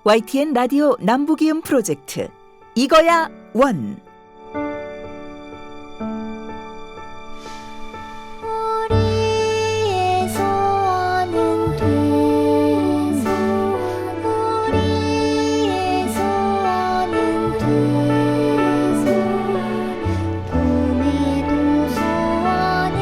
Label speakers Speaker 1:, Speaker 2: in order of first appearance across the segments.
Speaker 1: YTN 라디오 남부기음 프로젝트 이거야 원.
Speaker 2: 우리의 소원은 돼서 우리의 소원은 돼서 꿈에도 소원은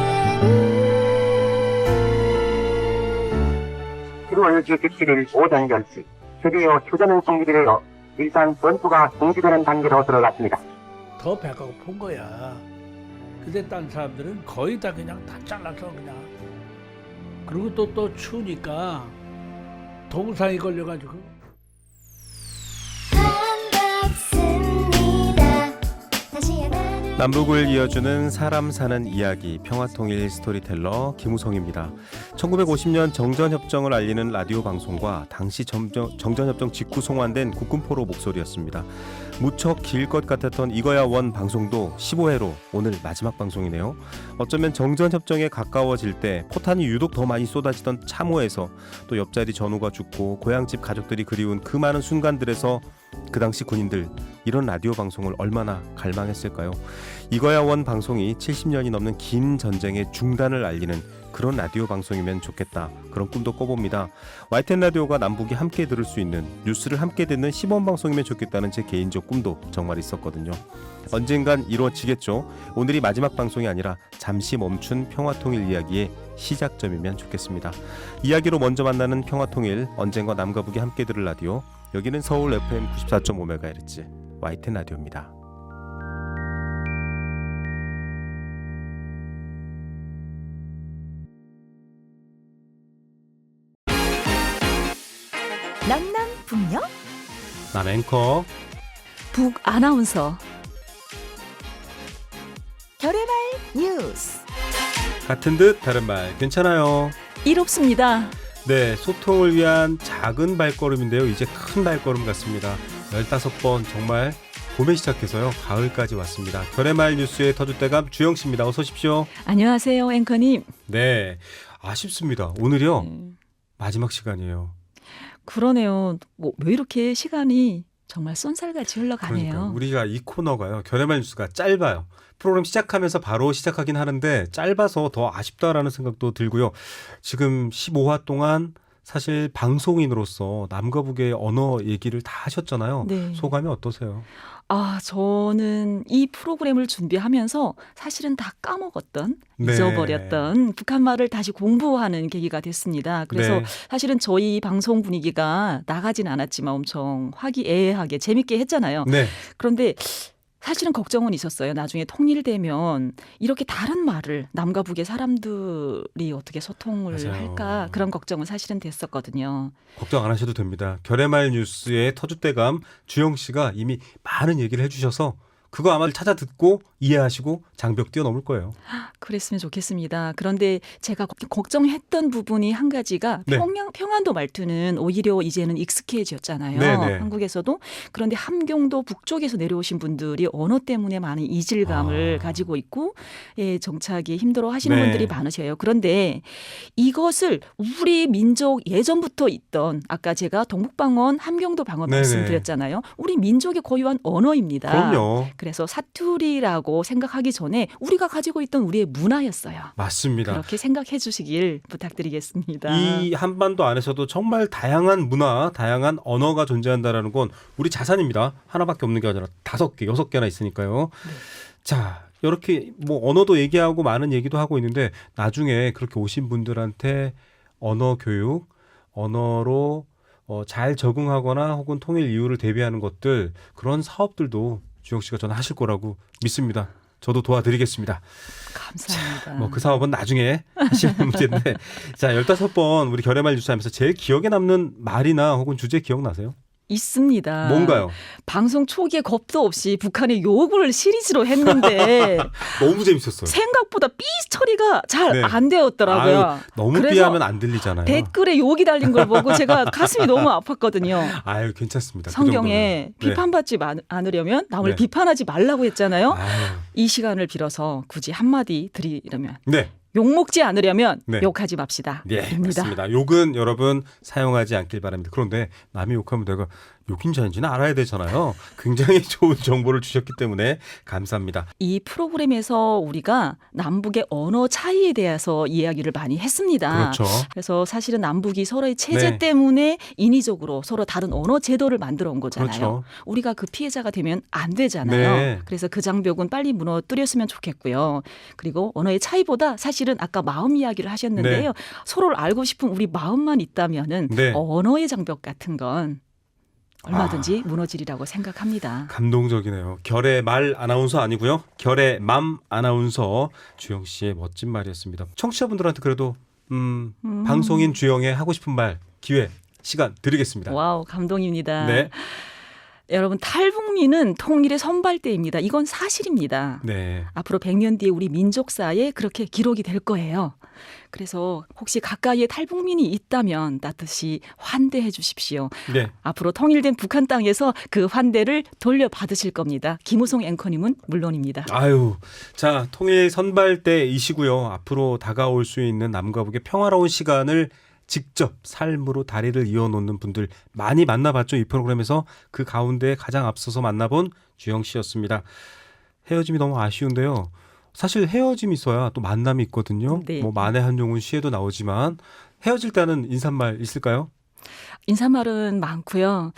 Speaker 3: 1월 17일 오전 10시 드디어 휴전은 성기되어 일산 전투가 중지되는 단계로 들어갔습니다.
Speaker 4: 더 배가 고픈 거야. 근데 딴 사람들은 거의 다 그냥 다 잘라서 그냥. 그리고 또 추우니까 동상이 걸려가지고.
Speaker 2: 반갑습니다. 다시 하나는
Speaker 5: 남북을 이어주는 사람 사는 이야기 평화통일 스토리텔러 김우성입니다. 1950년 정전협정을 알리는 라디오 방송과 당시 정전협정 직후 송환된 국군포로 목소리였습니다. 무척 길 것 같았던 이거야 원 방송도 15회로 오늘 마지막 방송이네요. 어쩌면 정전협정에 가까워질 때 포탄이 유독 더 많이 쏟아지던 참호에서 또 옆자리 전우가 죽고 고향집 가족들이 그리운 그 많은 순간들에서 그 당시 군인들 이런 라디오 방송을 얼마나 갈망했을까요? 이거야 원 방송이 70년이 넘는 긴 전쟁의 중단을 알리는 그런 라디오 방송이면 좋겠다. 그런 꿈도 꿔봅니다. YTN 라디오가 남북이 함께 들을 수 있는 뉴스를 함께 듣는 시범 방송이면 좋겠다는 제 개인적 꿈도 정말 있었거든요. 언젠간 이루어지겠죠. 오늘이 마지막 방송이 아니라 잠시 멈춘 평화통일 이야기의 시작점이면 좋겠습니다. 이야기로 먼저 만나는 평화통일, 언젠가 남과 북이 함께 들을 라디오. 여기는 서울 FM 94.5MHz YTN 라디오입니다.
Speaker 1: 남남 북녀
Speaker 5: 남 앵커
Speaker 6: 북 아나운서
Speaker 1: 결의말 뉴스.
Speaker 5: 같은 듯 다른 말 괜찮아요.
Speaker 6: 이롭습니다.
Speaker 5: 네, 소통을 위한 작은 발걸음인데요. 이제 큰 발걸음 같습니다. 15번 정말 봄에 시작해서요. 가을까지 왔습니다. 결의말 뉴스의 터줏대감 주영씨입니다. 어서 오십시오.
Speaker 6: 안녕하세요, 앵커님.
Speaker 5: 네, 아쉽습니다. 오늘이요. 마지막 시간이에요.
Speaker 6: 그러네요. 왜 이렇게 시간이 정말 쏜살같이 흘러가네요.
Speaker 5: 그러니까 우리가 이 코너가요. 결의말 뉴스가 짧아요. 프로그램 시작하면서 바로 시작하긴 하는데 짧아서 더 아쉽다라는 생각도 들고요. 지금 15화 동안 사실 방송인으로서 남과 북의 언어 얘기를 다 하셨잖아요.
Speaker 6: 네.
Speaker 5: 소감이 어떠세요?
Speaker 6: 저는 이 프로그램을 준비하면서 사실은 다 까먹었던,
Speaker 5: 네.
Speaker 6: 잊어버렸던 북한말을 다시 공부하는 계기가 됐습니다. 그래서
Speaker 5: 네.
Speaker 6: 사실은 저희 방송 분위기가 나가진 않았지만 엄청 화기애애하게 재밌게 했잖아요.
Speaker 5: 네.
Speaker 6: 그런데 사실은 걱정은 있었어요. 나중에 통일되면 이렇게 다른 말을 남과 북의 사람들이 어떻게 소통을
Speaker 5: 맞아요.
Speaker 6: 할까 그런 걱정은 사실은 됐었거든요.
Speaker 5: 걱정 안 하셔도 됩니다. 결의말 뉴스의 터줏대감 주영 씨가 이미 많은 얘기를 해주셔서 그거 아마 찾아 듣고 이해하시고 장벽 뛰어넘을 거예요.
Speaker 6: 그랬으면 좋겠습니다. 그런데 제가 걱정했던 부분이 한 가지가
Speaker 5: 네.
Speaker 6: 평안도 말투는 오히려 이제는 익숙해졌잖아요.
Speaker 5: 네네.
Speaker 6: 한국에서도. 그런데 함경도 북쪽에서 내려오신 분들이 언어 때문에 많은 이질감을 가지고 있고 정착이 힘들어 하시는
Speaker 5: 네.
Speaker 6: 분들이 많으세요. 그런데 이것을 우리 민족 예전부터 있던 아까 제가 동북방언, 함경도 방언
Speaker 5: 네네.
Speaker 6: 말씀드렸잖아요. 우리 민족의 고유한 언어입니다.
Speaker 5: 그럼요.
Speaker 6: 그래서 사투리라고 생각하기 전에 우리가 가지고 있던 우리의 문화였어요.
Speaker 5: 맞습니다.
Speaker 6: 그렇게 생각해 주시길 부탁드리겠습니다.
Speaker 5: 이 한반도 안에서도 정말 다양한 문화, 다양한 언어가 존재한다는 건 우리 자산입니다. 하나밖에 없는 게 아니라 5개, 6개나 있으니까요.
Speaker 6: 네.
Speaker 5: 자, 이렇게 뭐 언어도 얘기하고 많은 얘기도 하고 있는데 나중에 그렇게 오신 분들한테 언어 교육, 언어로 잘 적응하거나 혹은 통일 이유를 대비하는 것들 그런 사업들도 주영 씨가 저는 하실 거라고 믿습니다. 저도 도와드리겠습니다.
Speaker 6: 감사합니다.
Speaker 5: 뭐 그 사업은 나중에 하시는 문제인데 자 15번 우리 결의말 뉴스 하면서 제일 기억에 남는 말이나 혹은 주제 기억나세요?
Speaker 6: 있습니다.
Speaker 5: 뭔가요?
Speaker 6: 방송 초기에 겁도 없이 북한의 욕을 시리즈로 했는데
Speaker 5: 너무 재밌었어요.
Speaker 6: 생각보다 삐 처리가 잘
Speaker 5: 네.
Speaker 6: 안 되었더라고요.
Speaker 5: 아유, 너무
Speaker 6: 그래서
Speaker 5: 삐하면 안 들리잖아요.
Speaker 6: 댓글에 욕이 달린 걸 보고 제가 가슴이 너무 아팠거든요.
Speaker 5: 아유 괜찮습니다.
Speaker 6: 성경에
Speaker 5: 그 정도는.
Speaker 6: 비판받지 않으려면 남을
Speaker 5: 네.
Speaker 6: 비판하지 말라고 했잖아요.
Speaker 5: 아유,
Speaker 6: 이 시간을 빌어서 굳이 한마디 드리려면
Speaker 5: 네.
Speaker 6: 욕먹지 않으려면
Speaker 5: 네.
Speaker 6: 욕하지 맙시다.
Speaker 5: 네,
Speaker 6: 입니다.
Speaker 5: 맞습니다. 욕은 여러분 사용하지 않길 바랍니다. 그런데 남이 욕하면 내가 욕인자인지는 알아야 되잖아요. 굉장히 좋은 정보를 주셨기 때문에 감사합니다.
Speaker 6: 이 프로그램에서 우리가 남북의 언어 차이에 대해서 이야기를 많이 했습니다.
Speaker 5: 그렇죠.
Speaker 6: 그래서 사실은 남북이 서로의 체제
Speaker 5: 네.
Speaker 6: 때문에 인위적으로 서로 다른 언어 제도를 만들어 온 거잖아요.
Speaker 5: 그렇죠.
Speaker 6: 우리가 그 피해자가 되면 안 되잖아요.
Speaker 5: 네.
Speaker 6: 그래서 그 장벽은 빨리 무너뜨렸으면 좋겠고요. 그리고 언어의 차이보다 사실은 아까 마음 이야기를 하셨는데요. 서로를 알고 싶은 우리 마음만 있다면은
Speaker 5: 네.
Speaker 6: 언어의 장벽 같은 건 얼마든지 무너지리라고 생각합니다.
Speaker 5: 감동적이네요. 결의 말 아나운서 아니고요. 결의 맘 아나운서 주영 씨의 멋진 말이었습니다. 청취자분들한테 그래도 방송인 주영의 하고 싶은 말 기회 시간 드리겠습니다.
Speaker 6: 와우, 감동입니다.
Speaker 5: 네.
Speaker 6: 여러분, 탈북민은 통일의 선발대입니다. 이건 사실입니다.
Speaker 5: 네.
Speaker 6: 앞으로 100년 뒤에 우리 민족사에 그렇게 기록이 될 거예요. 그래서 혹시 가까이에 탈북민이 있다면 따뜻이 환대해 주십시오.
Speaker 5: 네.
Speaker 6: 앞으로 통일된 북한 땅에서 그 환대를 돌려받으실 겁니다. 김우송 앵커님은 물론입니다.
Speaker 5: 아유, 자, 통일 선발대이시고요. 앞으로 다가올 수 있는 남과 북의 평화로운 시간을 직접 삶으로 다리를 이어놓는 분들 많이 만나봤죠. 이 프로그램에서 그 가운데 가장 앞서서 만나본 주영 씨였습니다. 헤어짐이 너무 아쉬운데요. 사실 헤어짐이 있어야 또 만남이 있거든요.
Speaker 6: 네.
Speaker 5: 뭐 만해 한용운 시에도 나오지만 헤어질 때는 인사말 있을까요?
Speaker 6: 인사말은 많고요.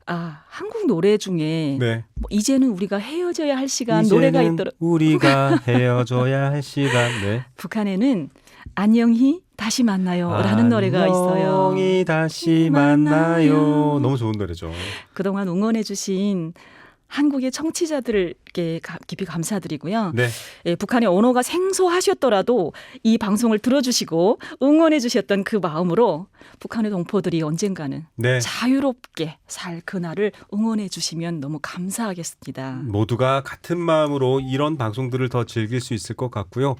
Speaker 6: 아, 한국 노래 중에
Speaker 5: 네.
Speaker 6: 뭐 이제는 우리가 헤어져야 할 시간 노래가
Speaker 5: 이제는
Speaker 6: 있더라.
Speaker 5: 우리가 헤어져야 할 시간. 네.
Speaker 6: 북한에는 안녕히 다시 만나요라는 노래가 있어요.
Speaker 5: 안녕히 다시 만나요. 너무 좋은 노래죠.
Speaker 6: 그동안 응원해 주신 한국의 청취자들께 깊이 감사드리고요.
Speaker 5: 네.
Speaker 6: 예, 북한의 언어가 생소하셨더라도 이 방송을 들어주시고 응원해 주셨던 그 마음으로 북한의 동포들이 언젠가는
Speaker 5: 네.
Speaker 6: 자유롭게 살 그날을 응원해 주시면 너무 감사하겠습니다.
Speaker 5: 모두가 같은 마음으로 이런 방송들을 더 즐길 수 있을 것 같고요.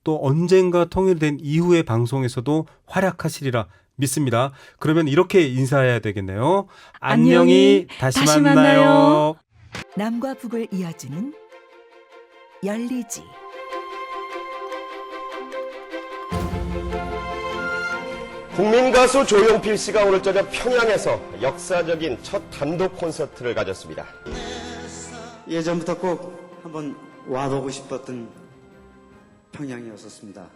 Speaker 5: 또 언젠가 통일된 이후의 방송에서도 활약하시리라 믿습니다. 그러면 이렇게 인사해야 되겠네요. 안녕히 다시 만나요.
Speaker 1: 남과 북을 이어주는 열리지.
Speaker 7: 국민 가수 조용필 씨가 오늘 저녁 평양에서 역사적인 첫 단독 콘서트를 가졌습니다.
Speaker 8: 예전부터 꼭 한번 와보고 싶었던 평양이었었습니다.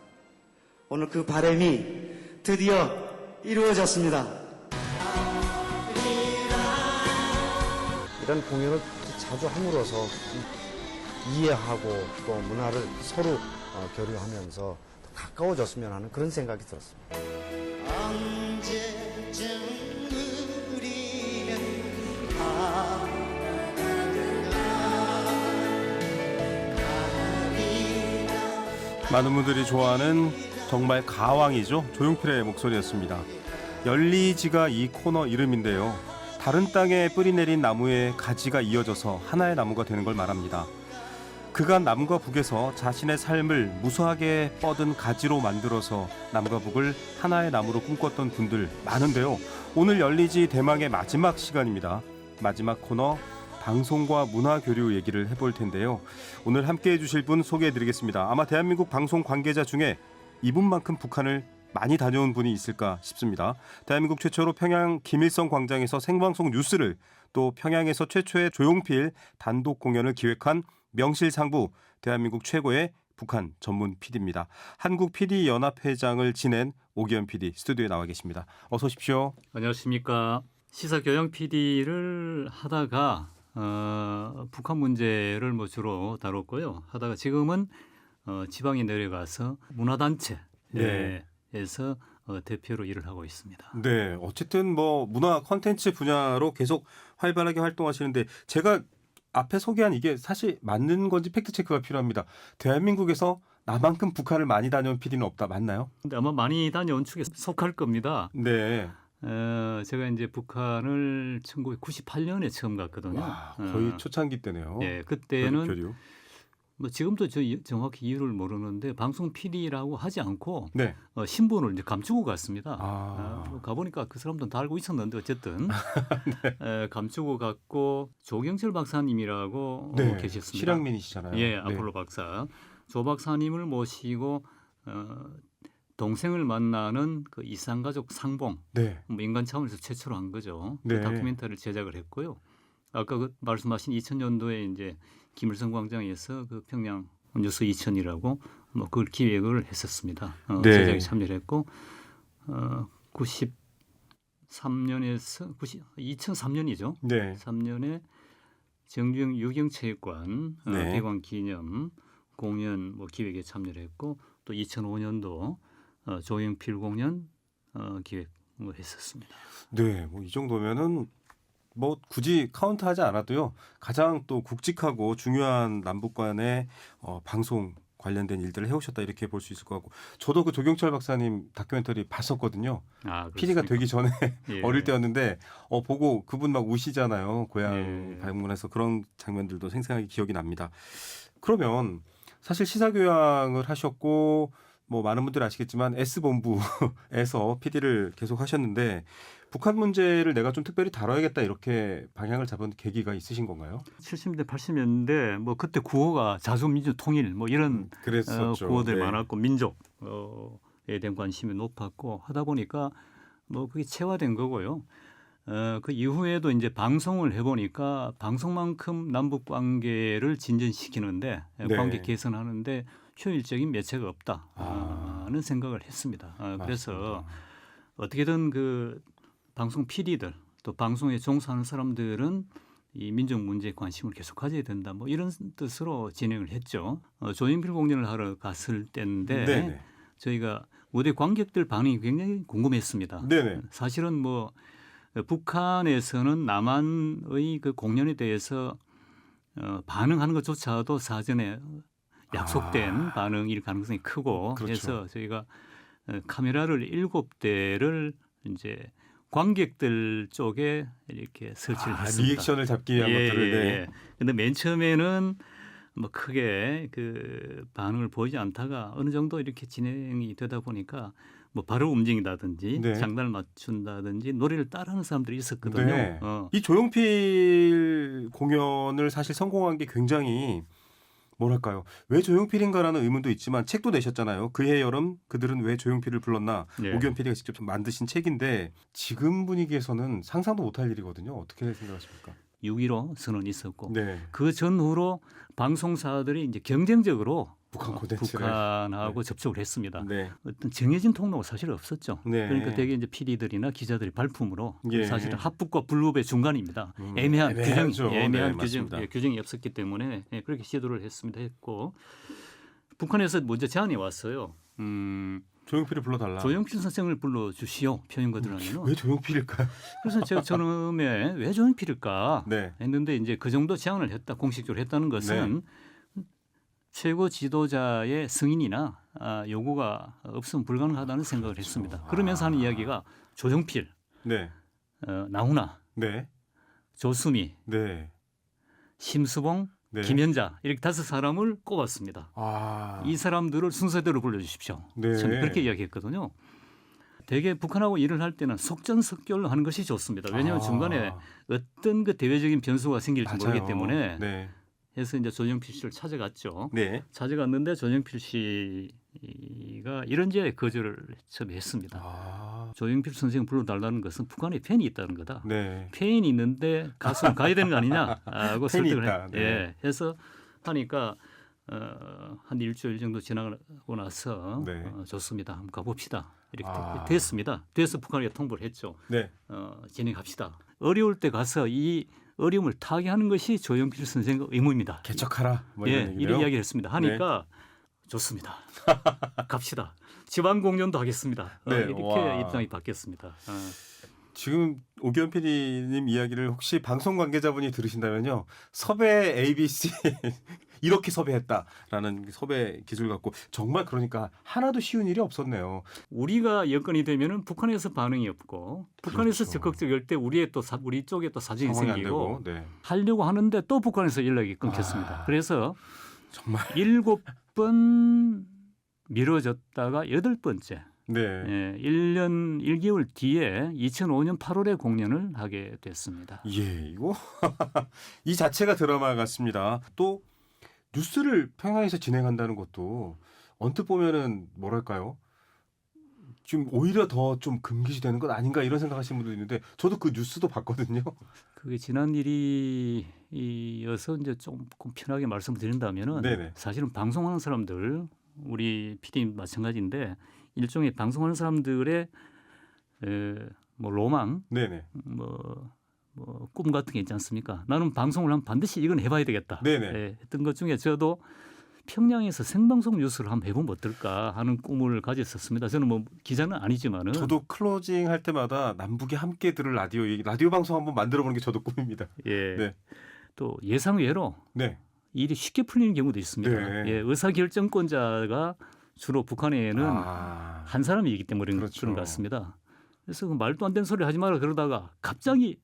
Speaker 8: 오늘 그 바람이 드디어 이루어졌습니다.
Speaker 9: 이런 공연을 자주 함으로써 이해하고 또 문화를 서로 교류하면서 더 가까워졌으면 하는 그런 생각이 들었습니다.
Speaker 5: 많은 분들이 좋아하는 정말 가왕이죠. 조용필의 목소리였습니다. 열리지가 이 코너 이름인데요. 다른 땅에 뿌리 내린 나무의 가지가 이어져서 하나의 나무가 되는 걸 말합니다. 그간 남과 북에서 자신의 삶을 무수하게 뻗은 가지로 만들어서 남과 북을 하나의 나무로 꿈꿨던 분들 많은데요. 오늘 열리지 대망의 마지막 시간입니다. 마지막 코너 방송과 문화교류 얘기를 해볼 텐데요. 오늘 함께해 주실 분 소개해드리겠습니다. 아마 대한민국 방송 관계자 중에 이분만큼 북한을 많이 다녀온 분이 있을까 싶습니다. 대한민국 최초로 평양 김일성 광장에서 생방송 뉴스를, 또 평양에서 최초의 조용필 단독 공연을 기획한 명실상부 대한민국 최고의 북한 전문 PD입니다. 한국 PD 연합회장을 지낸 오기현 PD 스튜디오에 나와 계십니다. 어서 오십시오.
Speaker 10: 안녕하십니까. 시사교양 PD를 하다가 북한 문제를 뭐 주로 다뤘고요. 하다가 지금은 지방에 내려가서 문화단체에서 대표로 일을 하고 있습니다.
Speaker 5: 네, 어쨌든 뭐 문화 콘텐츠 분야로 계속 활발하게 활동하시는데 제가 앞에 소개한 이게 사실 맞는 건지 팩트 체크가 필요합니다. 대한민국에서 나만큼 북한을 많이 다녀온 PD는 없다. 맞나요?
Speaker 10: 근데 아마 많이 다녀온 축에 속할 겁니다.
Speaker 5: 네.
Speaker 10: 제가 이제 북한을 1998년에 처음 갔거든요.
Speaker 5: 와, 거의 초창기 때네요.
Speaker 10: 예, 그때는
Speaker 5: 교류.
Speaker 10: 뭐 지금도 저 정확히 이유를 모르는데 방송 PD라고 하지 않고
Speaker 5: 네.
Speaker 10: 신분을 이제 감추고 갔습니다.
Speaker 5: 아.
Speaker 10: 가보니까 그 사람들은 다 알고 있었는데 어쨌든 감추고 갔고 조경철 박사님이라고
Speaker 5: 네.
Speaker 10: 계셨습니다.
Speaker 5: 실향민이시잖아요.
Speaker 10: 예,
Speaker 5: 네.
Speaker 10: 아폴로 박사. 조 박사님을 모시고 동생을 만나는 그 이산가족 상봉
Speaker 5: 네.
Speaker 10: 뭐 인간 차원에서 최초로 한 거죠.
Speaker 5: 네.
Speaker 10: 그 다큐멘터리를 제작을 했고요. 아까 그 말씀하신 2000년도에 이제 김일성 광장에서 그 평양 뉴스 2000이라고 뭐 그걸 기획을 했었습니다.
Speaker 5: 네.
Speaker 10: 제작에 참여를 했고 93년에서 2003년이죠.
Speaker 5: 네.
Speaker 10: 3년에 정주영 유경체육관
Speaker 5: 네.
Speaker 10: 개관 기념 공연 뭐 기획에 참여를 했고 또 2005년도 조영필 공연 기획을 했었습니다.
Speaker 5: 네, 뭐 이 정도면은 뭐 굳이 카운트하지 않아도요. 가장 또 굵직하고 중요한 남북 간의 방송 관련된 일들을 해오셨다 이렇게 볼 수 있을 것 같고 저도 그 조경철 박사님 다큐멘터리 봤었거든요. PD가 되기 전에
Speaker 10: 예.
Speaker 5: 어릴 때였는데 보고 그분 막 우시잖아요. 고향
Speaker 10: 예.
Speaker 5: 방문해서 그런 장면들도 생생하게 기억이 납니다. 그러면 사실 시사교양을 하셨고 뭐 많은 분들이 아시겠지만 S본부에서 PD를 계속 하셨는데 북한 문제를 내가 좀 특별히 다뤄야겠다 이렇게 방향을 잡은 계기가 있으신 건가요?
Speaker 10: 70년대 80년대 뭐 그때 구호가 자주민주 통일 뭐 이런
Speaker 5: 그랬었죠.
Speaker 10: 구호들이
Speaker 5: 네.
Speaker 10: 많았고 민족에 대한 관심이 높았고 하다 보니까 뭐 그게 체화된 거고요. 그 이후에도 이제 방송을 해보니까 방송만큼 남북 관계를 진전시키는데
Speaker 5: 네.
Speaker 10: 관계 개선하는데 효율적인 매체가 없다는 생각을 했습니다. 그래서
Speaker 5: 맞습니다.
Speaker 10: 어떻게든 그 방송 PD들 또 방송에 종사하는 사람들은 이 민족 문제에 관심을 계속 가져야 된다. 뭐 이런 뜻으로 진행을 했죠. 조영필 공연을 하러 갔을 때인데
Speaker 5: 네네.
Speaker 10: 저희가 무대 관객들 반응이 굉장히 궁금했습니다.
Speaker 5: 네네.
Speaker 10: 사실은 뭐 북한에서는 남한의 그 공연에 대해서 반응하는 것조차도 사전에 약속된 반응일 가능성이 크고
Speaker 5: 그렇죠.
Speaker 10: 그래서 저희가 카메라를 7대를 이제 관객들 쪽에 이렇게 설치를 했습니다.
Speaker 5: 리액션을 잡기 위한 것들을. 네.
Speaker 10: 근데 맨 처음에는 뭐 크게 그 반응을 보이지 않다가 어느 정도 이렇게 진행이 되다 보니까 뭐 바로 움직인다든지
Speaker 5: 네.
Speaker 10: 장단을 맞춘다든지 노래를 따라하는 사람들이 있었거든요.
Speaker 5: 네. 이 조용필 공연을 사실 성공한 게 굉장히 뭐랄까요? 왜 조용필인가라는 의문도 있지만 책도 내셨잖아요. 그해 여름 그들은 왜 조용필을 불렀나.
Speaker 10: 네.
Speaker 5: 오기현 PD가 직접 만드신 책인데 지금 분위기에서는 상상도 못할 일이거든요. 어떻게 생각하십니까?
Speaker 10: 6.15 선언이 있었고
Speaker 5: 네.
Speaker 10: 그 전후로 방송사들이 이제 경쟁적으로
Speaker 5: 북한 콘텐츠를.
Speaker 10: 북한하고 접촉을 했습니다.
Speaker 5: 네.
Speaker 10: 어떤 정해진 통로가 사실 없었죠.
Speaker 5: 네.
Speaker 10: 그러니까 되게 이제 PD들이나 기자들이 발품으로
Speaker 5: 예.
Speaker 10: 사실은 합북과 불법의 중간입니다. 애매한
Speaker 5: 애매하죠.
Speaker 10: 규정이 애매한
Speaker 5: 네,
Speaker 10: 규정,
Speaker 5: 맞습니다.
Speaker 10: 규정이 없었기 때문에 그렇게 시도를 했고 북한에서 먼저 제안이 왔어요.
Speaker 5: 조용필을 불러달라.
Speaker 10: 조용필 선생을 불러주시오. 표현거들하면.
Speaker 5: 왜 조용필일까요?
Speaker 10: 그래서 제가 처음에 왜 조용필일까
Speaker 5: 네.
Speaker 10: 했는데 이제 그 정도 제안을 했다 공식적으로 했다는 것은 최고 지도자의 승인이나 요구가 없으면 불가능하다는 생각을 했습니다. 그러면서 하는 이야기가 조정필,
Speaker 5: 네.
Speaker 10: 나훈아,
Speaker 5: 네.
Speaker 10: 조수미,
Speaker 5: 네.
Speaker 10: 심수봉,
Speaker 5: 네.
Speaker 10: 김현자 이렇게 5사람을 꼽았습니다. 이 사람들을 순서대로 불러주십시오.
Speaker 5: 네.
Speaker 10: 저는 그렇게 이야기했거든요. 대개 북한하고 일을 할 때는 속전속결로 하는 것이 좋습니다. 왜냐하면 중간에 어떤 그 대외적인 변수가 생길지
Speaker 5: 맞아요.
Speaker 10: 모르기 때문에
Speaker 5: 네.
Speaker 10: 해서 이제 조정필 씨를 찾아갔죠.
Speaker 5: 네.
Speaker 10: 찾아갔는데 조정필 씨가 이런 제에 거절을 처음에 했습니다. 조정필 선생 불러달라는 것은 북한에 팬이 있다는 거다.
Speaker 5: 네.
Speaker 10: 팬이 있는데 가수는 가야 되는 거 아니냐 하고
Speaker 5: 팬이
Speaker 10: 설득을
Speaker 5: 있다. 네.
Speaker 10: 해서 하니까 한 일주일 정도 지나고 나서
Speaker 5: 네.
Speaker 10: 좋습니다. 한번 가봅시다. 이렇게
Speaker 5: 됐습니다.
Speaker 10: 돼서 북한에 통보를 했죠.
Speaker 5: 네.
Speaker 10: 진행합시다. 어려울 때 가서 이 어려움을 타개하는 것이 조영필 선생의 의무입니다.
Speaker 5: 개척하라. 뭐 이런 얘기네요.
Speaker 10: 이런 이야기를 했습니다. 하니까 좋습니다. 갑시다. 지방 공연도 하겠습니다.
Speaker 5: 네.
Speaker 10: 이렇게
Speaker 5: 와.
Speaker 10: 입장이 바뀌었습니다.
Speaker 5: 지금 오기현 PD님 이야기를 혹시 방송 관계자분이 들으신다면요. 섭외 ABC 이렇게 섭외했다라는 섭외 기술 갖고 정말 그러니까 하나도 쉬운 일이 없었네요.
Speaker 10: 우리가 여건이 되면은 북한에서 반응이 없고 북한에서
Speaker 5: 그렇죠.
Speaker 10: 적극적일 때 우리 쪽에 또 사정이
Speaker 5: 상황이 안
Speaker 10: 생기고
Speaker 5: 되고. 네.
Speaker 10: 하려고 하는데 또 북한에서 연락이 끊겼습니다. 그래서
Speaker 5: 정말
Speaker 10: 7번 미뤄졌다가 8번째
Speaker 5: 네.
Speaker 10: 1년 1개월 뒤에 2005년 8월에 공연을 하게 됐습니다.
Speaker 5: 예, 이거 이 자체가 드라마 같습니다. 또 뉴스를 평양에서 진행한다는 것도 언뜻 보면은 뭐랄까요? 지금 오히려 더 좀 금기시되는 것 아닌가 이런 생각하시는 분도 있는데 저도 그 뉴스도 봤거든요.
Speaker 10: 그게 지난 일이어서 이제 조금 편하게 말씀을 드린다면은
Speaker 5: 네네.
Speaker 10: 사실은 방송하는 사람들 우리 PD님 마찬가지인데 일종의 방송하는 사람들의 뭐 로망,
Speaker 5: 네네.
Speaker 10: 뭐 꿈 같은 게 있지 않습니까? 나는 방송을 하면 반드시 이건 해봐야 되겠다.
Speaker 5: 네네.
Speaker 10: 예, 했던 것 중에 저도 평양에서 생방송 뉴스를 한번 해보면 어떨까 하는 꿈을 가졌었습니다. 저는 뭐 기자는 아니지만은
Speaker 5: 저도 클로징 할 때마다 남북이 함께 들을 라디오 방송 한번 만들어보는 게 저도 꿈입니다.
Speaker 10: 예,
Speaker 5: 네.
Speaker 10: 또 예상외로
Speaker 5: 네.
Speaker 10: 일이 쉽게 풀리는 경우도 있습니다.
Speaker 5: 네.
Speaker 10: 예, 의사결정권자가 주로 북한에는 한 사람이기 때문에
Speaker 5: 그렇죠.
Speaker 10: 그런 것 같습니다. 그래서 그 말도 안 되는 소리 하지 마라 그러다가 갑자기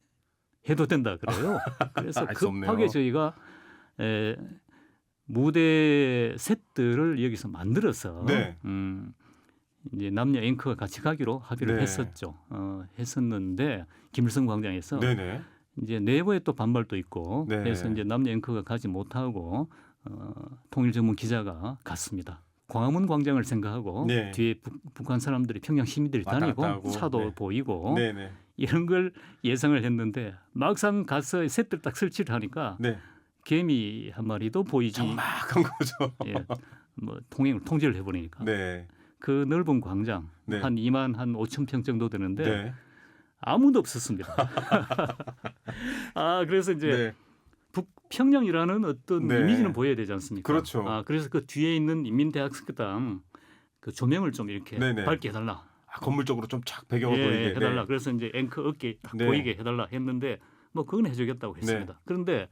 Speaker 10: 해도 된다 그래요. 그래서
Speaker 5: 알수 없네요.
Speaker 10: 급하게 저희가 무대 셋들을 여기서 만들어서
Speaker 5: 네.
Speaker 10: 이제 남녀 앵커가 같이 가기로 합의를
Speaker 5: 네.
Speaker 10: 했었죠. 했었는데 김일성 광장에서
Speaker 5: 네네.
Speaker 10: 이제 내부에 또 반발도 있고
Speaker 5: 네.
Speaker 10: 그래서 이제 남녀 앵커가 가지 못하고 통일 전문 기자가 갔습니다. 광화문 광장을 생각하고
Speaker 5: 네.
Speaker 10: 뒤에 북한 사람들이 평양 시민들이
Speaker 5: 왔다
Speaker 10: 다니고
Speaker 5: 갔다 하고.
Speaker 10: 차도
Speaker 5: 네.
Speaker 10: 보이고
Speaker 5: 네네.
Speaker 10: 이런 걸 예상을 했는데 막상 가서 셋들 딱 설치를 하니까
Speaker 5: 네.
Speaker 10: 개미 한 마리도 보이지.
Speaker 5: 정막한 거죠.
Speaker 10: 예, 뭐 통제를 해버리니까
Speaker 5: 네.
Speaker 10: 그 넓은 광장
Speaker 5: 네.
Speaker 10: 한 2만 한 5천 평 정도 되는데
Speaker 5: 네.
Speaker 10: 아무도 없었습니다. 그래서 이제
Speaker 5: 네.
Speaker 10: 북평양이라는 어떤
Speaker 5: 네.
Speaker 10: 이미지는 보여야 되지 않습니까?
Speaker 5: 그렇죠.
Speaker 10: 그래서 그 뒤에 있는 인민대학습당 그 조명을 좀 이렇게
Speaker 5: 네네.
Speaker 10: 밝게 해달라.
Speaker 5: 건물 쪽으로 좀 착 배경을
Speaker 10: 예,
Speaker 5: 보이게.
Speaker 10: 해달라.
Speaker 5: 네.
Speaker 10: 그래서 이제 앵커 어깨 딱
Speaker 5: 네.
Speaker 10: 보이게 해달라 했는데 뭐 그건 해주겠다고 했습니다. 그런데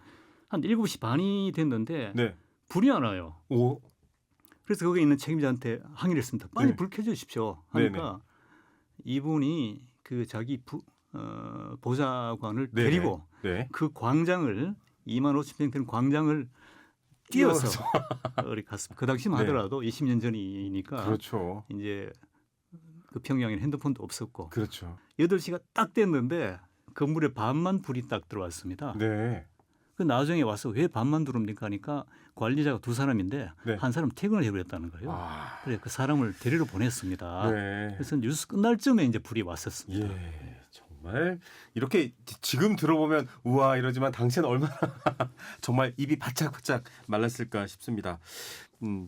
Speaker 10: 한 7시 반이 됐는데
Speaker 5: 네.
Speaker 10: 불이 안 와요.
Speaker 5: 오.
Speaker 10: 그래서 거기에 있는 책임자한테 항의를 했습니다. 빨리
Speaker 5: 네.
Speaker 10: 불 켜주십시오. 하니까 이분이 그 자기 보좌관을
Speaker 5: 네네.
Speaker 10: 데리고
Speaker 5: 네.
Speaker 10: 그 광장을 2만 5천 평 되는 광장을 뛰어서 갔습니다. 그 당시만
Speaker 5: 네.
Speaker 10: 하더라도 20년 전이니까
Speaker 5: 그렇죠.
Speaker 10: 이제 그 평양에는 핸드폰도 없었고
Speaker 5: 그렇죠.
Speaker 10: 8시가 딱 됐는데 건물에 반만 불이 딱 들어왔습니다.
Speaker 5: 네.
Speaker 10: 그 나중에 와서 왜 반만 들어옵니까 하니까 관리자가 2사람인데
Speaker 5: 네.
Speaker 10: 한 사람 퇴근을 해버렸다는 거예요. 그래서 그 사람을 데리러 보냈습니다.
Speaker 5: 네.
Speaker 10: 그래서 뉴스 끝날 쯤에 이제 불이 왔었습니다.
Speaker 5: 예. 정말 이렇게 지금 들어보면 우와 이러지만 당시에는 얼마나 정말 입이 바짝바짝 말랐을까 싶습니다.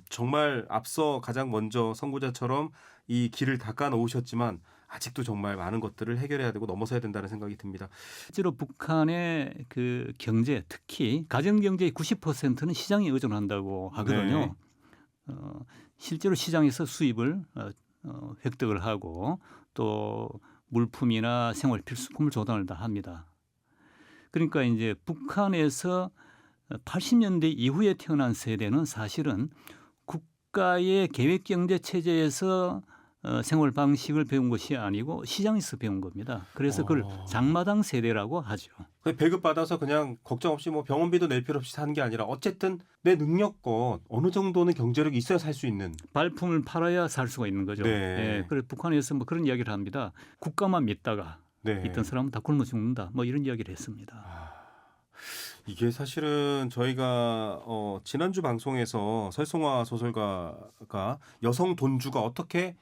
Speaker 5: 정말 앞서 가장 먼저 선구자처럼 이 길을 닦아 놓으셨지만 아직도 정말 많은 것들을 해결해야 되고 넘어서야 된다는 생각이 듭니다.
Speaker 10: 실제로 북한의 그 경제 특히 가정 경제의 90%는 시장에 의존한다고 하거든요.
Speaker 5: 네.
Speaker 10: 실제로 시장에서 수입을 획득을 하고 또 물품이나 생활 필수품을 조달을 다 합니다. 그러니까 이제 북한에서 80년대 이후에 태어난 세대는 사실은 국가의 계획 경제 체제에서 생활 방식을 배운 것이 아니고 시장에서 배운 겁니다. 그래서 그걸 장마당 세대라고 하죠.
Speaker 5: 배급 받아서 그냥 걱정 없이 뭐 병원비도 낼 필요 없이 사는 게 아니라 어쨌든 내 능력껏 어느 정도는 경제력이 있어야 살 수 있는
Speaker 10: 발품을 팔아야 살 수가 있는 거죠.
Speaker 5: 네.
Speaker 10: 예, 그래서 북한에서 뭐 그런 이야기를 합니다. 국가만 믿다가
Speaker 5: 네.
Speaker 10: 있던 사람은 다 굶어 죽는다. 뭐 이런 이야기를 했습니다.
Speaker 5: 이게 사실은 저희가 지난주 방송에서 설송화 소설가가 여성 돈주가 어떻게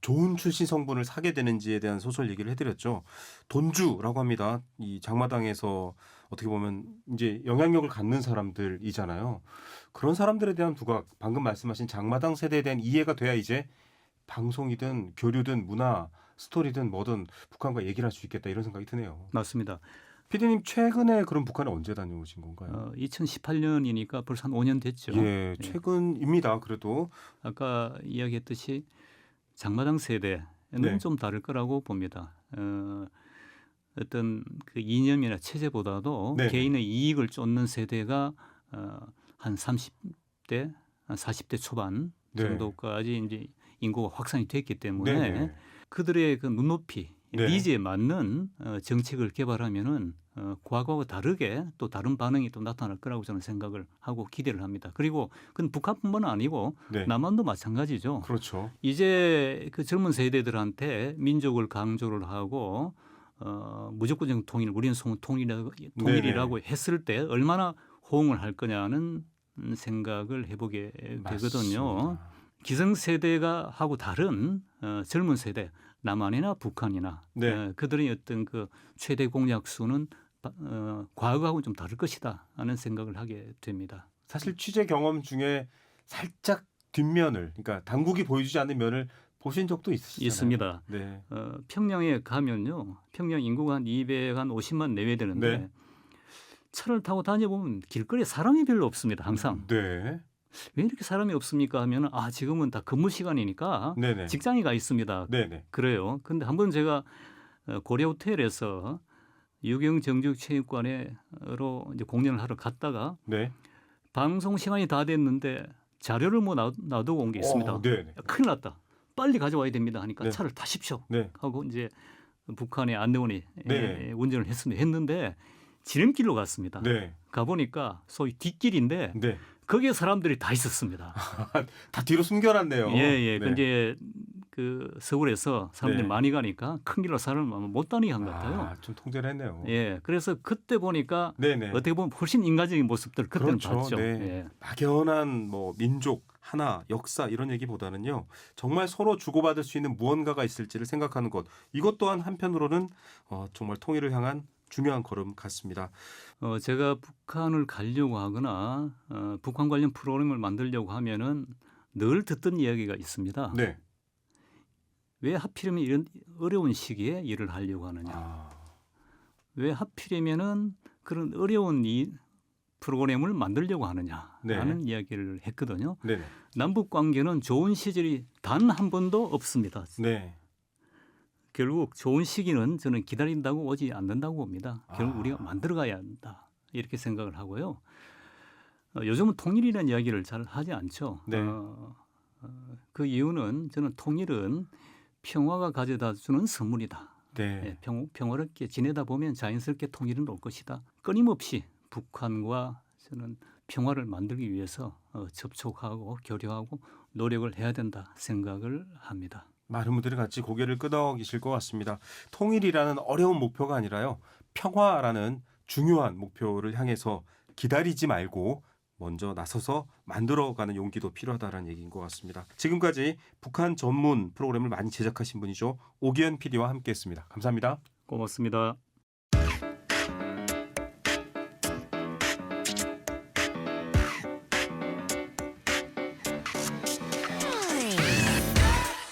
Speaker 5: 좋은 출신 성분을 사게 되는지에 대한 소설 얘기를 해드렸죠. 돈주라고 합니다. 이 장마당에서 어떻게 보면 이제 영향력을 갖는 사람들이잖아요. 그런 사람들에 대한 두각, 방금 말씀하신 장마당 세대에 대한 이해가 돼야 이제 방송이든 교류든 문화, 스토리든 뭐든 북한과 얘기를 할 수 있겠다 이런 생각이 드네요.
Speaker 10: 맞습니다.
Speaker 5: 피디님 최근에 그럼 북한에 언제 다녀오신 건가요?
Speaker 10: 2018년이니까 벌써 한 5년 됐죠.
Speaker 5: 예, 최근입니다. 그래도
Speaker 10: 아까 이야기했듯이 장마당 세대는
Speaker 5: 네.
Speaker 10: 좀 다를 거라고 봅니다. 어떤 그 이념이나 체제보다도
Speaker 5: 네.
Speaker 10: 개인의 이익을 쫓는 세대가 한 30대, 한 40대 초반
Speaker 5: 네.
Speaker 10: 정도까지 이제 인구가 확산이 됐기 때문에
Speaker 5: 네.
Speaker 10: 그들의 그 눈높이,
Speaker 5: 네.
Speaker 10: 니즈에 맞는 정책을 개발하면은 과거와 다르게 또 다른 반응이 또 나타날 거라고 저는 생각을 하고 기대를 합니다. 그리고 그건 북한뿐만 아니고
Speaker 5: 네.
Speaker 10: 남한도 마찬가지죠.
Speaker 5: 그렇죠.
Speaker 10: 이제 그 젊은 세대들한테 민족을 강조를 하고 무조건적 통일, 우리는 통일이라고 했을 때 얼마나 호응을 할 거냐는 생각을 해보게 되거든요.
Speaker 5: 맞습니다.
Speaker 10: 기성세대가 하고 다른 젊은 세대, 남한이나 북한이나
Speaker 5: 네.
Speaker 10: 그들의 어떤 그 최대 공약수는 과거하고는 좀 다를 것이다 하는 생각을 하게 됩니다.
Speaker 5: 사실 취재 경험 중에 살짝 뒷면을, 그러니까 당국이 보여주지 않는 면을 보신 적도 있으시잖아요.
Speaker 10: 있습니다.
Speaker 5: 네.
Speaker 10: 평양에 가면요, 평양 인구가 한 250만 내외 되는데
Speaker 5: 네.
Speaker 10: 차를 타고 다녀보면 길거리에 사람이 별로 없습니다. 항상.
Speaker 5: 네.
Speaker 10: 왜 이렇게 사람이 없습니까 하면 지금은 다 근무 시간이니까
Speaker 5: 네네.
Speaker 10: 직장이 가 있습니다.
Speaker 5: 네네.
Speaker 10: 그래요. 근데 한번 제가 고려 호텔에서 유경 정주체육관으로 이제 공연을 하러 갔다가
Speaker 5: 네.
Speaker 10: 방송 시간이 다 됐는데 자료를 뭐 놔두고 온 게 있습니다.
Speaker 5: 네네.
Speaker 10: 큰일 났다. 빨리 가져와야 됩니다 하니까
Speaker 5: 네.
Speaker 10: 차를 타십시오
Speaker 5: 네.
Speaker 10: 하고 이제 북한의 안내원이
Speaker 5: 네.
Speaker 10: 운전을 했는데 지름길로 갔습니다.
Speaker 5: 네.
Speaker 10: 가보니까 소위 뒷길인데
Speaker 5: 네.
Speaker 10: 거기에 사람들이 다 있었습니다.
Speaker 5: 다 뒤로 숨겨놨네요.
Speaker 10: 예.
Speaker 5: 네.
Speaker 10: 근데 그 서울에서 사람들이
Speaker 5: 네.
Speaker 10: 많이 가니까 큰 길로 사람을 못 다니게 한 것 같아요.
Speaker 5: 좀 통제를 했네요.
Speaker 10: 예, 그래서 그때 보니까
Speaker 5: 네네.
Speaker 10: 어떻게 보면 훨씬 인간적인 모습들을 그때는
Speaker 5: 그렇죠.
Speaker 10: 봤죠.
Speaker 5: 네.
Speaker 10: 예.
Speaker 5: 막연한 뭐 민족, 하나, 역사 이런 얘기보다는요. 정말 서로 주고받을 수 있는 무언가가 있을지를 생각하는 것. 이것 또한 한편으로는 정말 통일을 향한 중요한 걸음 같습니다.
Speaker 10: 제가 북한을 가려고 하거나 북한 관련 프로그램을 만들려고 하면은 늘 듣던 이야기가 있습니다.
Speaker 5: 네.
Speaker 10: 왜 하필이면 이런 어려운 시기에 일을 하려고 하느냐. 왜 하필이면은 그런 어려운 이 프로그램을 만들려고 하느냐라는 이야기를 했거든요.
Speaker 5: 네.
Speaker 10: 남북 관계는 좋은 시절이 단 한 번도 없습니다.
Speaker 5: 네.
Speaker 10: 결국 좋은 시기는 저는 기다린다고 오지 않는다고 봅니다. 결국 우리가 만들어가야 한다 이렇게 생각을 하고요. 요즘은 통일이라는 이야기를 잘 하지 않죠.
Speaker 5: 네.
Speaker 10: 그 이유는 저는 통일은 평화가 가져다 주는 선물이다.
Speaker 5: 네.
Speaker 10: 평화롭게 지내다 보면 자연스럽게 통일은 올 것이다. 끊임없이 북한과 저는 평화를 만들기 위해서 접촉하고 교류하고 노력을 해야 된다 생각을 합니다.
Speaker 5: 많은 분들이 같이 고개를 끄덕이실 것 같습니다. 통일이라는 어려운 목표가 아니라요. 평화라는 중요한 목표를 향해서 기다리지 말고 먼저 나서서 만들어가는 용기도 필요하다는 얘기인 것 같습니다. 지금까지 북한 전문 프로그램을 많이 제작하신 분이죠. 오기현 PD와 함께했습니다. 감사합니다.
Speaker 10: 고맙습니다.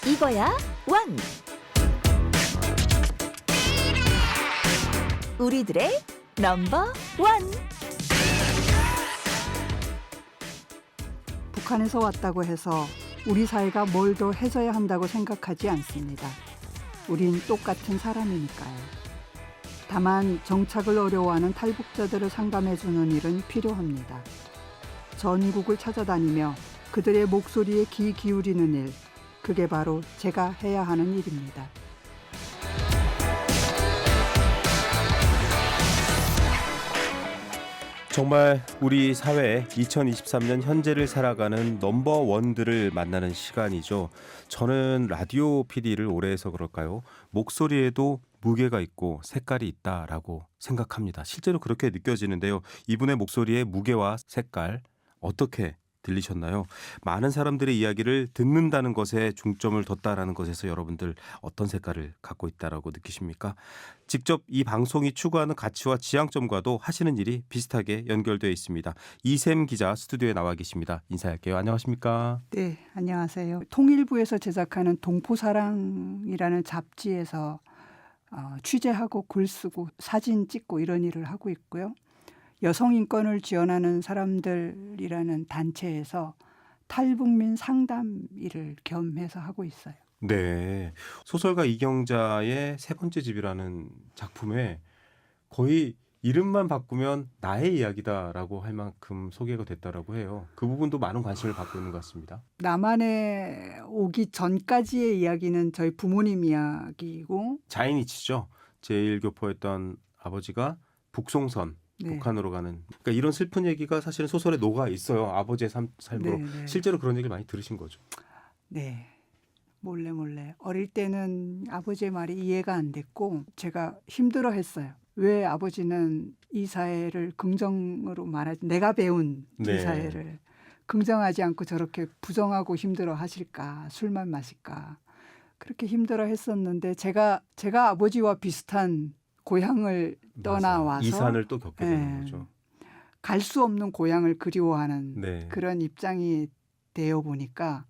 Speaker 1: 이거야 원. 우리들의 넘버 원.
Speaker 11: 북한에서 왔다고 해서 우리 사회가 뭘 더 해줘야 한다고 생각하지 않습니다. 우린 똑같은 사람이니까요. 다만 정착을 어려워하는 탈북자들을 상담해주는 일은 필요합니다. 전국을 찾아다니며 그들의 목소리에 귀 기울이는 일, 그게 바로 제가 해야 하는 일입니다.
Speaker 5: 정말 우리 사회의 2023년 현재를 살아가는 넘버원들을 만나는 시간이죠. 저는 라디오 PD를 오래 해서 그럴까요? 목소리에도 무게가 있고 색깔이 있다라고 생각합니다. 실제로 그렇게 느껴지는데요. 이분의 목소리의 무게와 색깔 어떻게 들리셨나요? 많은 사람들의 이야기를 듣는다는 것에 중점을 뒀다라는 것에서 여러분들 어떤 색깔을 갖고 있다라고 느끼십니까? 직접 이 방송이 추구하는 가치와 지향점과도 하시는 일이 비슷하게 연결되어 있습니다. 이샘 기자 스튜디오에 나와 계십니다. 인사할게요. 안녕하십니까?
Speaker 11: 네, 안녕하세요. 통일부에서 제작하는 동포사랑이라는 잡지에서 취재하고 글 쓰고 사진 찍고 이런 일을 하고 있고요. 여성 인권을 지원하는 사람들이라는 단체에서 탈북민 상담 일을 겸해서 하고 있어요.
Speaker 5: 네. 소설가 이경자의 세 번째 집이라는 작품에 거의 이름만 바꾸면 나의 이야기다라고 할 만큼 소개가 됐다라고 해요. 그 부분도 많은 관심을 받고 있는 것 같습니다.
Speaker 11: 남한에 오기 전까지의 이야기는 저희 부모님 이야기이고
Speaker 5: 자인이치죠. 제1교포였던 아버지가 북송선
Speaker 11: 네.
Speaker 5: 북한으로 가는 그러니까 이런 슬픈 얘기가 사실은 소설에 녹아 있어요. 아버지의 삶으로.
Speaker 11: 네.
Speaker 5: 실제로 그런 얘기를 많이 들으신 거죠.
Speaker 11: 네. 몰래 어릴 때는 아버지의 말이 이해가 안 됐고 제가 힘들어했어요. 왜 아버지는 이 사회를 긍정으로 말하지 내가 배운 이
Speaker 5: 네.
Speaker 11: 사회를 긍정하지 않고 저렇게 부정하고 힘들어 하실까? 술만 마실까? 그렇게 힘들어 했었는데 제가 아버지와 비슷한 고향을 떠나와서
Speaker 5: 이산을 또 겪게 되는
Speaker 11: 예,
Speaker 5: 거죠.
Speaker 11: 갈 수 없는 고향을 그리워하는
Speaker 5: 네.
Speaker 11: 그런 입장이 되어 보니까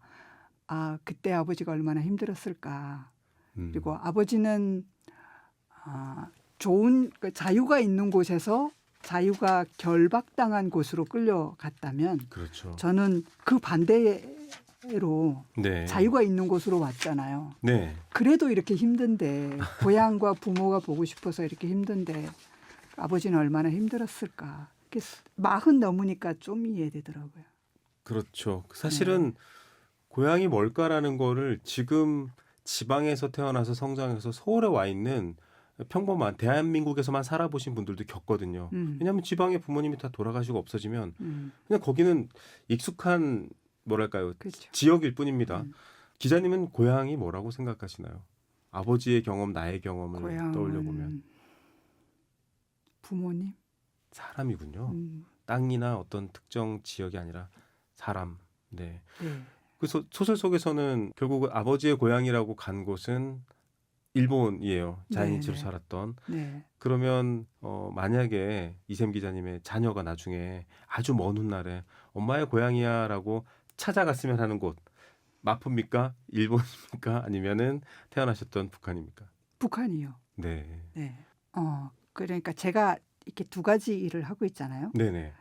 Speaker 11: 아 그때 아버지가 얼마나 힘들었을까. 그리고 아버지는 좋은 자유가 있는 곳에서 자유가 결박당한 곳으로 끌려갔다면
Speaker 5: 그렇죠.
Speaker 11: 저는 그 반대로
Speaker 5: 네.
Speaker 11: 자유가 있는 곳으로 왔잖아요.
Speaker 5: 네.
Speaker 11: 그래도 이렇게 힘든데 고향과 부모가 보고 싶어서 이렇게 힘든데 아버지는 얼마나 힘들었을까. 40 넘으니까 좀 이해되더라고요.
Speaker 5: 그렇죠. 사실은 고향이 뭘까라는 거를 지금 지방에서 태어나서 성장해서 서울에 와 있는 평범한 대한민국에서만 살아보신 분들도 겪거든요. 왜냐하면 지방에 부모님이 다 돌아가시고 없어지면 그냥 거기는 익숙한 뭐랄까요
Speaker 11: 그렇죠.
Speaker 5: 지역일 뿐입니다. 기자님은 고향이 뭐라고 생각하시나요? 아버지의 경험, 나의 경험을
Speaker 11: 고향은
Speaker 5: 떠올려 보면
Speaker 11: 부모님,
Speaker 5: 사람이군요. 땅이나 어떤 특정 지역이 아니라 사람. 네.
Speaker 11: 네.
Speaker 5: 그 소설 속에서는 결국 아버지의 고향이라고 간 곳은 일본이에요. 자인이치로
Speaker 11: 네, 네.
Speaker 5: 살았던.
Speaker 11: 네.
Speaker 5: 그러면 만약에 이샘 기자님의 자녀가 나중에 아주 먼 훗날에 엄마의 고향이야라고 찾아갔으면 하는 곳 마포입니까? 일본입니까? 아니면은 태어나셨던 북한입니까?
Speaker 11: 북한이요.
Speaker 5: 네.
Speaker 11: 네. 그러니까 제가 이렇게 두 가지 일을 하고 있잖아요.
Speaker 5: 네네.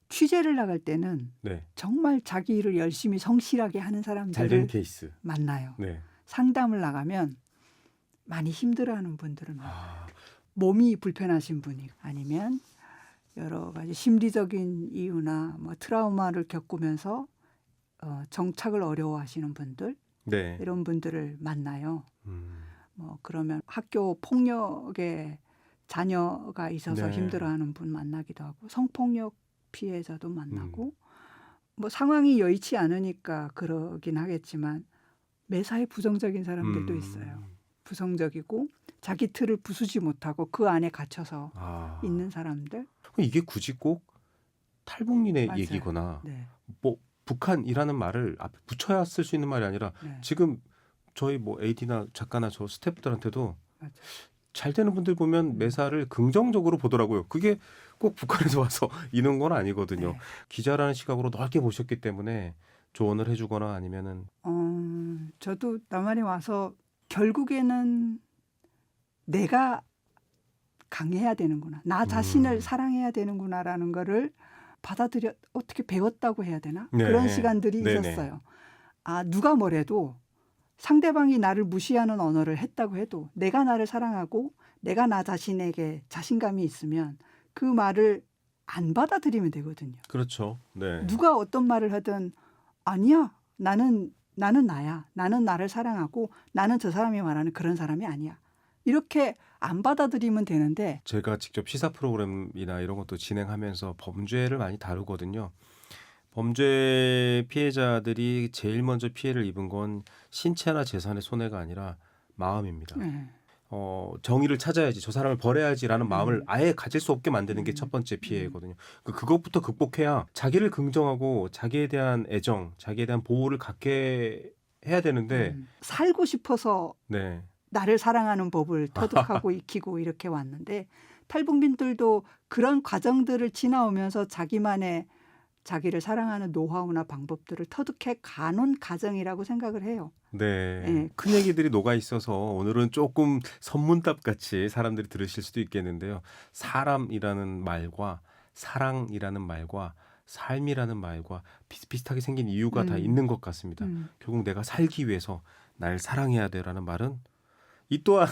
Speaker 11: 취재를 나갈 때는
Speaker 5: 네.
Speaker 11: 정말 자기 일을 열심히 성실하게 하는
Speaker 5: 잘 된
Speaker 11: 사람들을
Speaker 5: 케이스.
Speaker 11: 만나요.
Speaker 5: 네.
Speaker 11: 상담을 나가면 많이 힘들어하는 분들을 만나요. 몸이 불편하신 분이 아니면 여러 가지 심리적인 이유나 뭐 트라우마를 겪으면서 정착을 어려워하시는 분들
Speaker 5: 네.
Speaker 11: 이런 분들을 만나요. 뭐 그러면 학교 폭력에 자녀가 있어서
Speaker 5: 네.
Speaker 11: 힘들어하는 분 만나기도 하고 성폭력 피해자도 만나고 뭐 상황이 여의치 않으니까 그러긴 하겠지만 매사에 부정적인 사람들도 있어요. 부정적이고 자기 틀을 부수지 못하고 그 안에 갇혀서 있는 사람들.
Speaker 5: 이게 굳이 꼭 탈북민의
Speaker 11: 맞아요.
Speaker 5: 얘기거나
Speaker 11: 네.
Speaker 5: 뭐 북한이라는 말을 앞에 붙여야 쓸 수 있는 말이 아니라
Speaker 11: 네.
Speaker 5: 지금 저희 뭐 AD나 작가나 저 스태프들한테도
Speaker 11: 맞아요.
Speaker 5: 잘 되는 분들 보면 매사를 긍정적으로 보더라고요. 그게 꼭 북한에서 와서 이런 건 아니거든요.
Speaker 11: 네.
Speaker 5: 기자라는 시각으로 넓게 보셨기 때문에 조언을 해주거나 아니면은
Speaker 11: 저도 남한에 와서 결국에는 내가 강해야 되는구나. 나 자신을 사랑해야 되는구나라는 거를 받아들여 어떻게 배웠다고 해야 되나?
Speaker 5: 네.
Speaker 11: 그런 시간들이
Speaker 5: 네네.
Speaker 11: 있었어요. 누가 뭐래도 상대방이 나를 무시하는 언어를 했다고 해도 내가 나를 사랑하고 내가 나 자신에게 자신감이 있으면 그 말을 안 받아들이면 되거든요.
Speaker 5: 그렇죠. 네.
Speaker 11: 누가 어떤 말을 하든 아니야. 나는 나야. 나는 나를 사랑하고 나는 저 사람이 말하는 그런 사람이 아니야. 이렇게 안 받아들이면 되는데
Speaker 5: 제가 직접 시사 프로그램이나 이런 것도 진행하면서 범죄를 많이 다루거든요. 범죄 피해자들이 제일 먼저 피해를 입은 건 신체나 재산의 손해가 아니라 마음입니다.
Speaker 11: 네.
Speaker 5: 정의를 찾아야지, 저 사람을 벌해야지라는 마음을 아예 가질 수 없게 만드는 게 첫 번째 피해거든요. 그것부터 극복해야 자기를 긍정하고 자기에 대한 애정, 자기에 대한 보호를 갖게 해야 되는데
Speaker 11: 살고 싶어서
Speaker 5: 네.
Speaker 11: 나를 사랑하는 법을 터득하고 익히고 이렇게 왔는데 탈북민들도 그런 과정들을 지나오면서 자기를 사랑하는 노하우나 방법들을 터득해 가는 과정이라고 생각을 해요.
Speaker 5: 네.
Speaker 11: 네.
Speaker 5: 큰 얘기들이 녹아 있어서 오늘은 조금 선문답 같이 사람들이 들으실 수도 있겠는데요. 사람이라는 말과 사랑이라는 말과 삶이라는 말과 비슷비슷하게 생긴 이유가 다 있는 것 같습니다. 결국 내가 살기 위해서 날 사랑해야 돼라는 말은 이 또한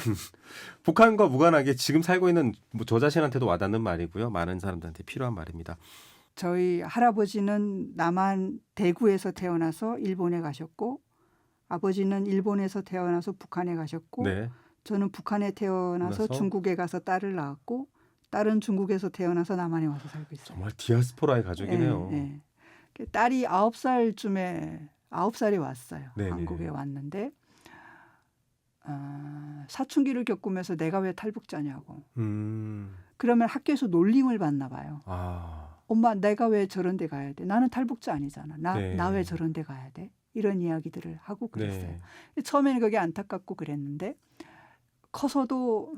Speaker 5: 북한과 무관하게 지금 살고 있는 저 자신한테도 와닿는 말이고요. 많은 사람들한테 필요한 말입니다.
Speaker 11: 저희 할아버지는 남한 대구에서 태어나서 일본에 가셨고 아버지는 일본에서 태어나서 북한에 가셨고
Speaker 5: 네.
Speaker 11: 저는 북한에 태어나서 중국에 가서 딸을 낳았고 딸은 중국에서 태어나서 남한에 와서 살고 있어요.
Speaker 5: 정말 디아스포라의 가족이네요.
Speaker 11: 네, 네. 딸이 9살에 왔어요.
Speaker 5: 네네.
Speaker 11: 한국에 왔는데 사춘기를 겪으면서 내가 왜 탈북자냐고. 그러면 학교에서 놀림을 받나 봐요. 엄마 내가 왜 저런 데 가야 돼? 나는 탈북자 아니잖아.
Speaker 5: 네.
Speaker 11: 나 왜 저런 데 가야 돼? 이런 이야기들을 하고 그랬어요. 처음에는 그게 안타깝고 그랬는데 커서도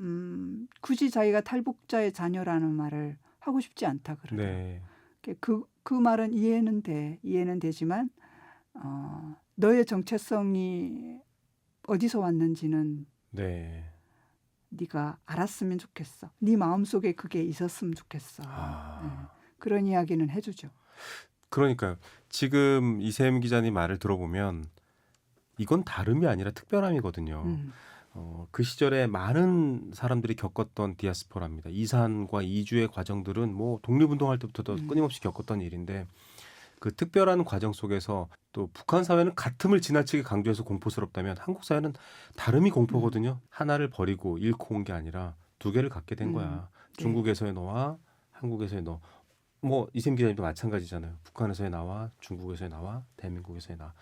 Speaker 11: 굳이 자기가 탈북자의 자녀라는 말을 하고 싶지 않다 그러더라고요.
Speaker 5: 네.
Speaker 11: 그 말은 이해는 되지만 너의 정체성이 어디서 왔는지는
Speaker 5: 네.
Speaker 11: 네가 알았으면 좋겠어. 네 마음속에 그게 있었으면 좋겠어. 네. 그런 이야기는 해주죠.
Speaker 5: 그러니까요. 지금 이샘 기자님 말을 들어보면 이건 다름이 아니라 특별함이거든요. 그 시절에 많은 사람들이 겪었던 디아스포라입니다. 이산과 이주의 과정들은 뭐 독립운동할 때부터 끊임없이 겪었던 일인데 그 특별한 과정 속에서 또 북한 사회는 같음을 지나치게 강조해서 공포스럽다면 한국 사회는 다름이 공포거든요. 하나를 버리고 잃고 온 게 아니라 두 개를 갖게 된 거야. 중국에서의 너와 한국에서의 너. 뭐 이샘 기자님도 마찬가지잖아요. 북한에서의 나와 중국에서의 나와 대한민국에서의 나.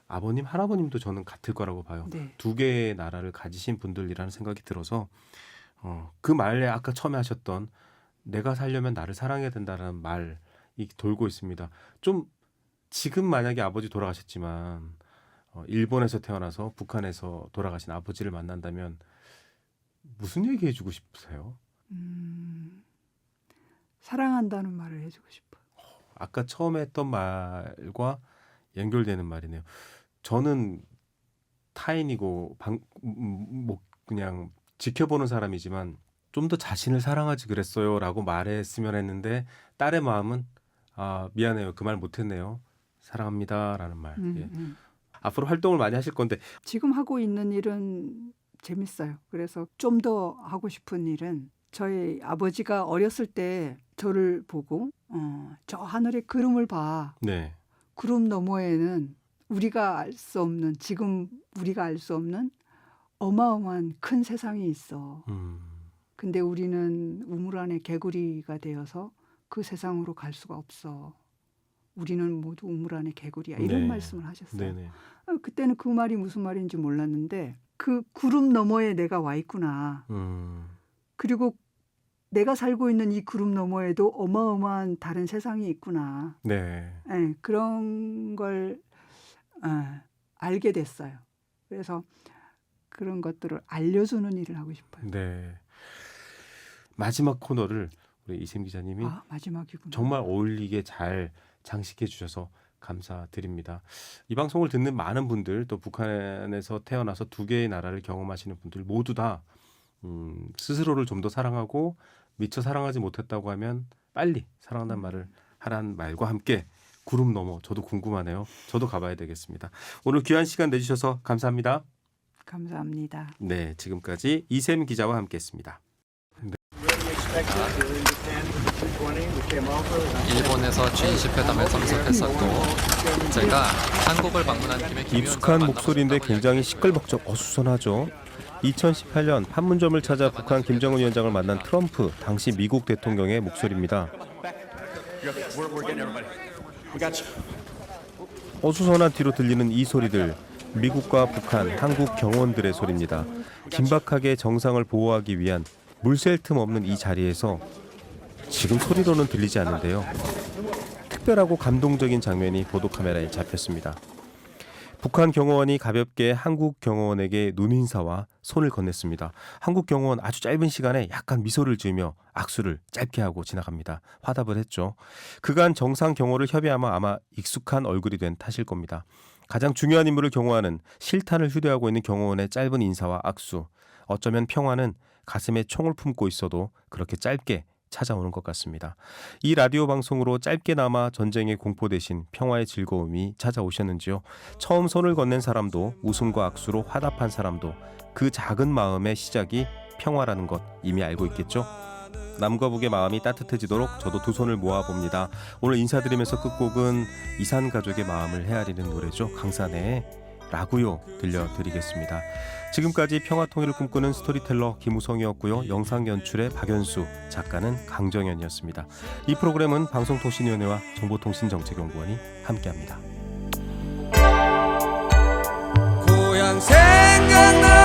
Speaker 5: 아버님, 할아버님도 저는 같을 거라고 봐요.
Speaker 11: 네.
Speaker 5: 두 개의 나라를 가지신 분들이라는 생각이 들어서 그 말에 아까 처음에 하셨던 내가 살려면 나를 사랑해야 된다는 말이 돌고 있습니다. 좀 지금 만약에 아버지 돌아가셨지만 일본에서 태어나서 북한에서 돌아가신 아버지를 만난다면 무슨 얘기 해주고 싶으세요?
Speaker 11: 사랑한다는 말을 해주고 싶어요.
Speaker 5: 아까 처음에 했던 말과 연결되는 말이네요. 저는 타인이고 뭐 그냥 지켜보는 사람이지만 좀 더 자신을 사랑하지 그랬어요라고 말했으면 했는데 딸의 마음은 미안해요. 그 말 못했네요. 사랑합니다라는 말. 예. 앞으로 활동을 많이 하실 건데
Speaker 11: 지금 하고 있는 일은 재밌어요. 그래서 좀 더 하고 싶은 일은 저희 아버지가 어렸을 때 저를 보고 저 하늘의 구름을 봐.
Speaker 5: 네.
Speaker 11: 구름 너머에는 우리가 알 수 없는 지금 우리가 알 수 없는 어마어마한 큰 세상이 있어. 근데 우리는 우물 안에 개구리가 되어서 그 세상으로 갈 수가 없어. 우리는 모두 우물 안에 개구리야. 이런
Speaker 5: 네.
Speaker 11: 말씀을 하셨어요.
Speaker 5: 네네.
Speaker 11: 그때는 그 말이 무슨 말인지 몰랐는데 그 구름 너머에 내가 와 있구나. 그리고 내가 살고 있는 이 구름 너머에도 어마어마한 다른 세상이 있구나.
Speaker 5: 네.
Speaker 11: 네, 그런 걸 알게 됐어요. 그래서 그런 것들을 알려주는 일을 하고 싶어요.
Speaker 5: 네. 마지막 코너를 우리 이샘 기자님이
Speaker 11: 마지막이구나.
Speaker 5: 정말 어울리게 잘 장식해 주셔서 감사드립니다. 이 방송을 듣는 많은 분들 또 북한에서 태어나서 두 개의 나라를 경험하시는 분들 모두 다 스스로를 좀 더 사랑하고 미처 사랑하지 못했다고 하면 빨리 사랑한다는 말을 하라는 말과 함께 구름 너머 저도 궁금하네요. 저도 가봐야 되겠습니다. 오늘 귀한 시간 내주셔서 감사합니다.
Speaker 11: 감사합니다.
Speaker 5: 네, 지금까지 이샘 기자와 함께했습니다.
Speaker 12: 일본에서 G20회담에 참석했었고 제가 한국을 방문한 김에
Speaker 5: 익숙한 목소리인데 굉장히 시끌벅적 어수선하죠. 2018년 판문점을 찾아 북한 김정은 위원장을 만난 트럼프 당시 미국 대통령의 목소리입니다. 어수선한 뒤로 들리는 이 소리들 미국과 북한, 한국 경호원들의 소리입니다. 긴박하게 정상을 보호하기 위한 물샐 틈 없는 이 자리에서 지금 소리로는 들리지 않는데요. 특별하고 감동적인 장면이 보도카메라에 잡혔습니다. 북한 경호원이 가볍게 한국 경호원에게 눈인사와 손을 건넸습니다. 한국 경호원 아주 짧은 시간에 약간 미소를 지으며 악수를 짧게 하고 지나갑니다. 화답을 했죠. 그간 정상 경호를 협의하며 아마 익숙한 얼굴이 된 탓일 겁니다. 가장 중요한 인물을 경호하는 실탄을 휴대하고 있는 경호원의 짧은 인사와 악수. 어쩌면 평화는 가슴에 총을 품고 있어도 그렇게 짧게 찾아오는 것 같습니다. 이 라디오 방송으로 짧게나마 전쟁의 공포 대신 평화의 즐거움이 찾아오셨는지요? 처음 손을 건넨 사람도 웃음과 악수로 화답한 사람도 그 작은 마음의 시작이 평화라는 것 이미 알고 있겠죠? 남과 북의 마음이 따뜻해지도록 저도 두 손을 모아봅니다. 오늘 인사드리면서 끝곡은 이산 가족의 마음을 헤아리는 노래죠. 강산의 라구요 들려드리겠습니다. 지금까지 평화통일을 꿈꾸는 스토리텔러 김우성이었고요. 영상 연출의 박연수, 작가는 강정현이었습니다. 이 프로그램은 방송통신위원회와 정보통신정책연구원이 함께합니다.
Speaker 13: 고향 생각나